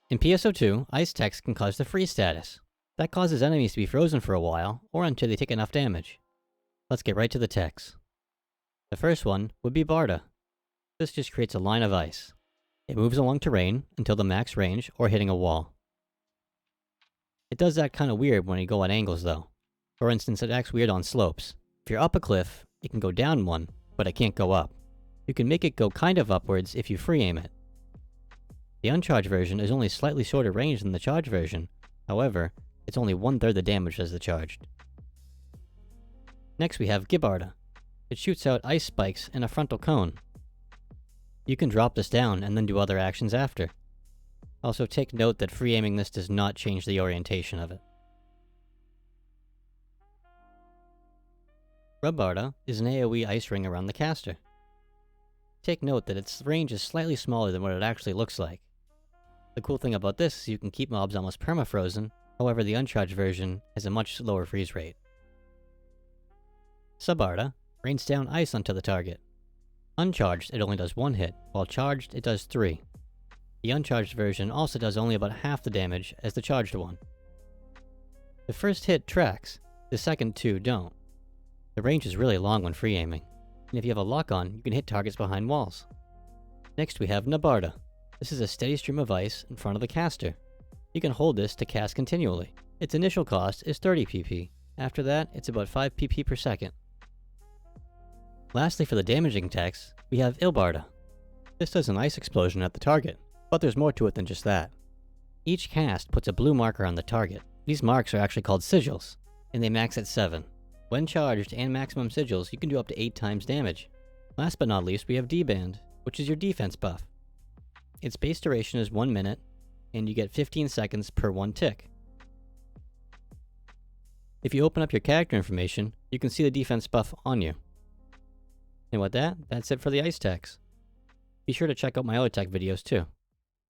In PSO2, ice text can cause the freeze status. That causes enemies to be frozen for a while, or until they take enough damage. Let's get right to the text. The first one would be Barda. This just creates a line of ice. It moves along terrain until the max range or hitting a wall. It does that kind of weird when you go at angles though. For instance, it acts weird on slopes. If you're up a cliff, it can go down one, but it can't go up. You can make it go kind of upwards if you free aim it. The uncharged version is only slightly shorter range than the charged version. However, it's only 1/3 the damage as the charged. Next we have Gibarda. It shoots out ice spikes in a frontal cone. You can drop this down and then do other actions after. Also take note that free aiming this does not change the orientation of it. Rubbarda is an AoE ice ring around the caster. Take note that its range is slightly smaller than what it actually looks like. The cool thing about this is you can keep mobs almost perma-frozen, however the uncharged version has a much lower freeze rate. Subarda rains down ice onto the target. Uncharged, it only does 1 hit, while charged, it does 3. The uncharged version also does only about half the damage as the charged one. The first hit tracks, the second 2 don't. The range is really long when free aiming, and if you have a lock on, you can hit targets behind walls. Next we have Nabarda. This is a steady stream of ice in front of the caster. You can hold this to cast continually. Its initial cost is 30 PP. After that, it's about 5 PP per second. Lastly, for the damaging text, we have Ilbarda. This does an ice explosion at the target, but there's more to it than just that. Each cast puts a blue marker on the target. These marks are actually called sigils, and they max at 7. When charged and maximum sigils, you can do up to 8 times damage. Last but not least, we have D-Band, which is your defense buff. Its base duration is 1 minute, and you get 15 seconds per 1 tick. If you open up your character information, you can see the defense buff on you. And with that, that's it for the ice techs. Be sure to check out my other tech videos too.